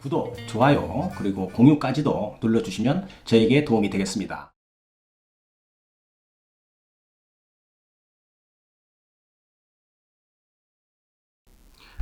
구독, 좋아요, 그리고 공유까지도 눌러주시면 저에게 도움이 되겠습니다.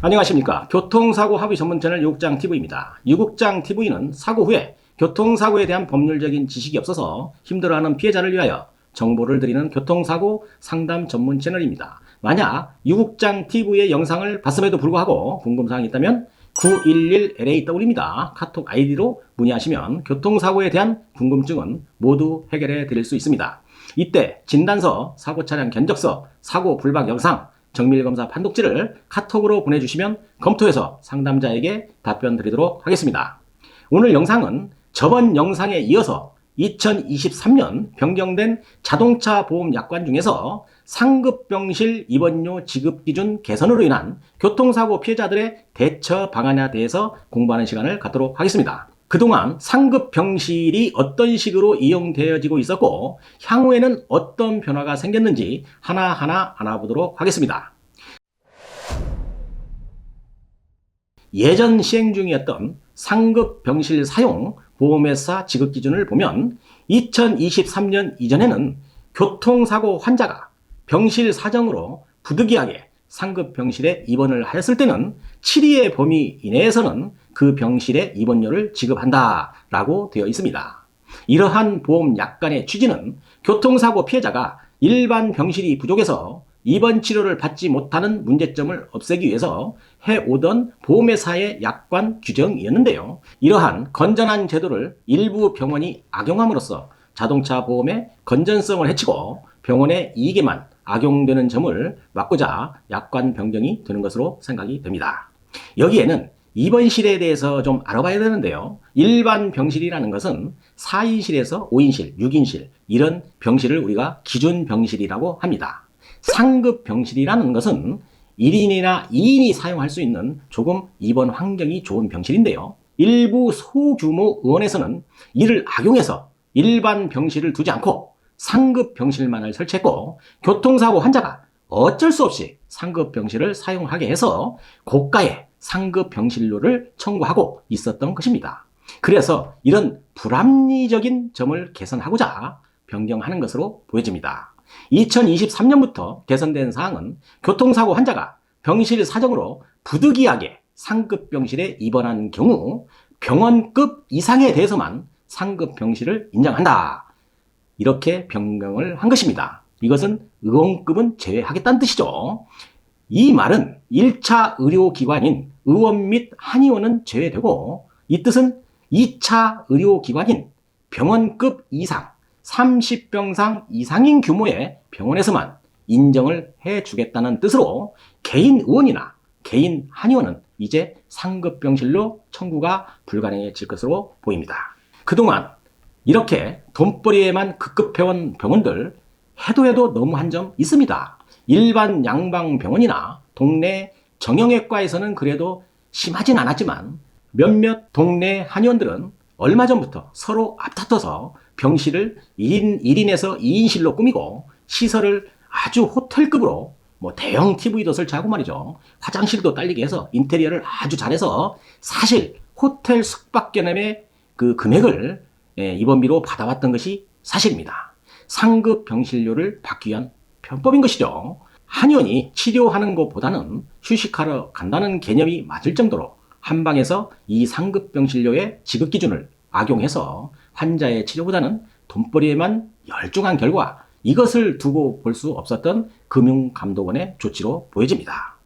안녕하십니까. 교통사고 합의 전문 채널 유국장TV입니다. 유국장TV는 사고 후에 교통사고에 대한 법률적인 지식이 없어서 힘들어하는 피해자를 위하여 정보를 드리는 교통사고 상담 전문 채널입니다. 만약 유국장TV의 영상을 봤음에도 불구하고 궁금사항이 있다면 911LAW입니다. 카톡 아이디로 문의하시면 교통사고에 대한 궁금증은 모두 해결해 드릴 수 있습니다. 이때 진단서, 사고차량 견적서, 사고 불박 영상, 정밀검사 판독지를 카톡으로 보내주시면 검토해서 상담자에게 답변 드리도록 하겠습니다. 오늘 영상은 저번 영상에 이어서 2023년 변경된 자동차 보험 약관 중에서 상급병실 입원료 지급 기준 개선으로 인한 교통사고 피해자들의 대처 방안에 대해서 공부하는 시간을 갖도록 하겠습니다. 그동안 상급병실이 어떤 식으로 이용되어지고 있었고 향후에는 어떤 변화가 생겼는지 하나하나 알아보도록 하겠습니다. 예전 시행 중이었던 상급병실 사용 보험회사 지급 기준을 보면 2023년 이전에는 교통사고 환자가 병실 사정으로 부득이하게 상급병실에 입원을 하였을 때는 7일의 범위 이내에서는 그 병실에 입원료를 지급한다라고 되어 있습니다. 이러한 보험 약관의 취지는 교통사고 피해자가 일반 병실이 부족해서 입원 치료를 받지 못하는 문제점을 없애기 위해서 해오던 보험회사의 약관 규정이었는데요. 이러한 건전한 제도를 일부 병원이 악용함으로써 자동차 보험의 건전성을 해치고 병원의 이익에만 악용되는 점을 막고자 약관 변경이 되는 것으로 생각이 됩니다. 여기에는 입원실에 대해서 좀 알아봐야 되는데요. 일반 병실이라는 것은 4인실에서 5인실, 6인실 이런 병실을 우리가 기준 병실이라고 합니다. 상급 병실이라는 것은 1인이나 2인이 사용할 수 있는 조금 입원 환경이 좋은 병실인데요. 일부 소규모 의원에서는 이를 악용해서 일반 병실을 두지 않고 상급 병실만을 설치했고 교통사고 환자가 어쩔 수 없이 상급 병실을 사용하게 해서 고가의 상급 병실료를 청구하고 있었던 것입니다. 그래서 이런 불합리적인 점을 개선하고자 변경하는 것으로 보여집니다. 2023년부터 개선된 사항은 교통사고 환자가 병실 사정으로 부득이하게 상급 병실에 입원한 경우 병원급 이상에 대해서만 상급 병실을 인정한다. 이렇게 변경을 한 것입니다. 이것은 의원급은 제외하겠다는 뜻이죠. 이 말은 1차 의료기관인 의원 및 한의원은 제외되고 이 뜻은 2차 의료기관인 병원급 이상 30병상 이상인 규모의 병원에서만 인정을 해주겠다는 뜻으로 개인 의원이나 개인 한의원은 이제 상급병실로 청구가 불가능해질 것으로 보입니다. 그동안 이렇게 돈벌이에만 급급해온 병원들 해도 너무 한 점 있습니다. 일반 양방병원이나 동네 정형외과에서는 그래도 심하진 않았지만 몇몇 동네 한의원들은 얼마 전부터 서로 앞다퉈서 병실을 1인에서 2인실로 꾸미고 시설을 아주 호텔급으로 대형 TV도 설치하고 말이죠. 화장실도 딸리게 해서 인테리어를 아주 잘해서 사실 호텔 숙박 개념의 그 금액을 입원비로 받아왔던 것이 사실입니다. 상급 병실료를 받기 위한 편법인 것이죠. 한의원이 치료하는 것보다는 휴식하러 간다는 개념이 맞을 정도로 한방에서 이 상급 병실료의 지급 기준을 악용해서 환자의 치료보다는 돈벌이에만 열중한 결과 이것을 두고 볼 수 없었던 금융감독원의 조치로 보여집니다.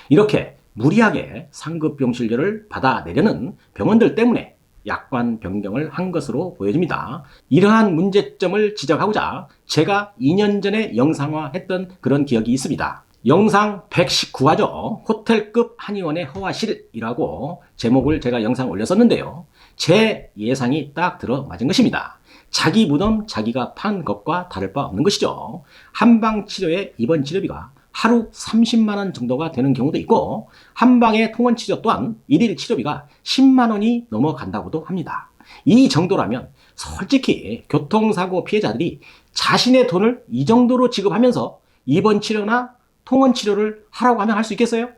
이렇게 무리하게 상급병실료를 받아내려는 병원들 때문에 약관 변경을 한 것으로 보여집니다. 이러한 문제점을 지적하고자 제가 2년 전에 영상화했던 그런 기억이 있습니다. 영상 119화죠. 호텔급 한의원의 허화실이라고 제목을 제가 영상 올렸었는데요. 제 예상이 딱 들어맞은 것입니다. 자기 무덤 자기가 판 것과 다를 바 없는 것이죠. 한방치료의 입원 치료비가 하루 30만 원 정도가 되는 경우도 있고 한방의 통원 치료 또한 1일 치료비가 10만 원이 넘어간다고도 합니다. 이 정도라면 솔직히 교통사고 피해자들이 자신의 돈을 이 정도로 지급하면서 입원 치료나 통원 치료를 하라고 하면 할 수 있겠어요?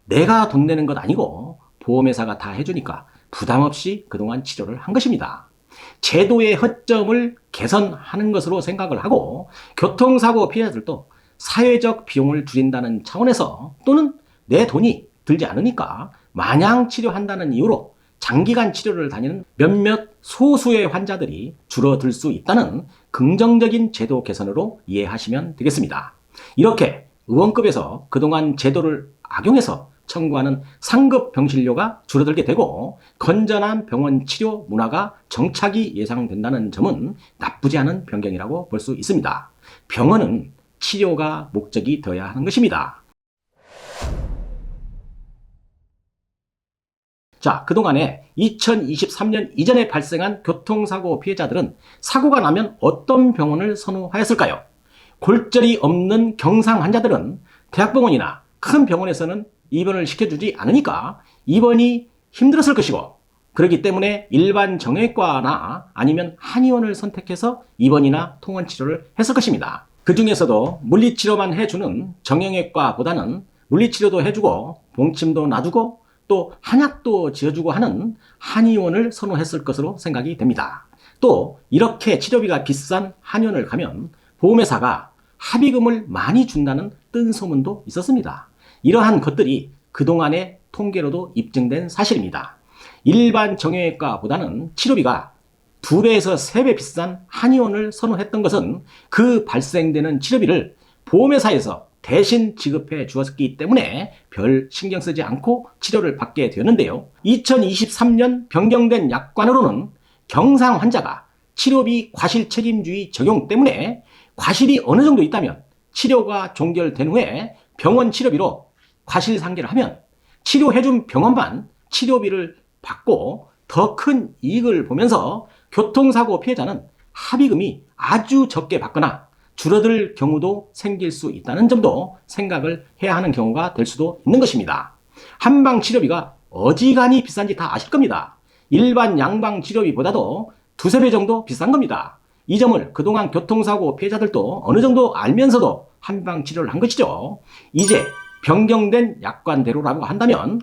내가 돈 내는 것 아니고 보험회사가 다 해주니까 부담 없이 그동안 치료를 한 것입니다. 제도의 허점을 개선하는 것으로 생각을 하고 교통사고 피해자들도 사회적 비용을 줄인다는 차원에서 또는 내 돈이 들지 않으니까 마냥 치료한다는 이유로 장기간 치료를 다니는 몇몇 소수의 환자들이 줄어들 수 있다는 긍정적인 제도 개선으로 이해하시면 되겠습니다. 이렇게 의원급에서 그동안 제도를 악용해서 청구하는 상급 병실료가 줄어들게 되고 건전한 병원 치료 문화가 정착이 예상된다는 점은 나쁘지 않은 변경이라고 볼 수 있습니다. 병원은 치료가 목적이 되어야 하는 것입니다. 자, 그동안에 2023년 이전에 발생한 교통사고 피해자들은 사고가 나면 어떤 병원을 선호하였을까요? 골절이 없는 경상 환자들은 대학병원이나 큰 병원에서는 입원을 시켜주지 않으니까 입원이 힘들었을 것이고, 그렇기 때문에 일반 정형외과나 아니면 한의원을 선택해서 입원이나 통원 치료를 했을 것입니다. 그 중에서도 물리치료만 해주는 정형외과보다는 물리치료도 해주고 봉침도 놔주고 또 한약도 지어주고 하는 한의원을 선호했을 것으로 생각이 됩니다. 또 이렇게 치료비가 비싼 한의원을 가면 보험회사가 합의금을 많이 준다는 뜬 소문도 있었습니다. 이러한 것들이 그동안의 통계로도 입증된 사실입니다. 일반 정형외과보다는 치료비가 2배에서 3배 비싼 한의원을 선호했던 것은 그 발생되는 치료비를 보험회사에서 대신 지급해 주었기 때문에 별 신경 쓰지 않고 치료를 받게 되었는데요. 2023년 변경된 약관으로는 경상 환자가 치료비 과실 책임주의 적용 때문에 과실이 어느 정도 있다면 치료가 종결된 후에 병원 치료비로 과실상계를 하면 치료해준 병원만 치료비를 받고 더 큰 이익을 보면서 교통사고 피해자는 합의금이 아주 적게 받거나 줄어들 경우도 생길 수 있다는 점도 생각을 해야 하는 경우가 될 수도 있는 것입니다. 한방 치료비가 어지간히 비싼지 다 아실 겁니다. 일반 양방 치료비보다도 2~3배 정도 비싼 겁니다. 이 점을 그동안 교통사고 피해자들도 어느 정도 알면서도 한방 치료를 한 것이죠. 이제 변경된 약관대로라고 한다면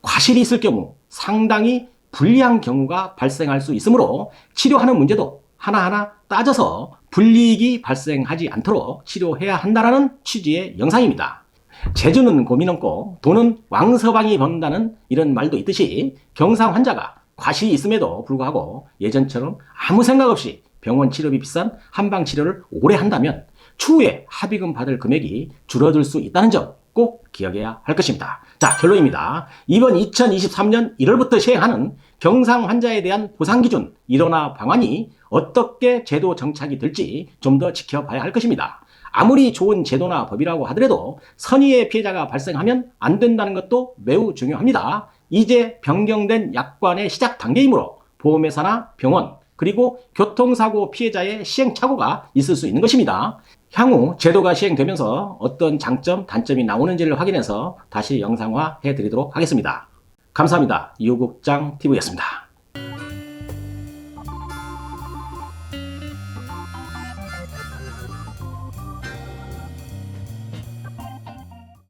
과실이 있을 경우 상당히 불리한 경우가 발생할 수 있으므로 치료하는 문제도 하나하나 따져서 불이익이 발생하지 않도록 치료해야 한다는 취지의 영상입니다. 재주는 고민 없고 돈은 왕서방이 번다는 이런 말도 있듯이 경상 환자가 과실이 있음에도 불구하고 예전처럼 아무 생각 없이 병원 치료비 비싼 한방 치료를 오래 한다면 추후에 합의금 받을 금액이 줄어들 수 있다는 점 꼭 기억해야 할 것입니다. 자, 결론입니다. 이번 2023년 1월부터 시행하는 경상 환자에 대한 보상기준 1호나 방안이 어떻게 제도 정착이 될지 좀 더 지켜봐야 할 것입니다. 아무리 좋은 제도나 법이라고 하더라도 선의의 피해자가 발생하면 안 된다는 것도 매우 중요합니다. 이제 변경된 약관의 시작 단계이므로 보험회사나 병원 그리고 교통사고 피해자의 시행착오가 있을 수 있는 것입니다. 향후 제도가 시행되면서 어떤 장점, 단점이 나오는지를 확인해서 다시 영상화 해드리도록 하겠습니다. 감사합니다. 유국장 TV였습니다.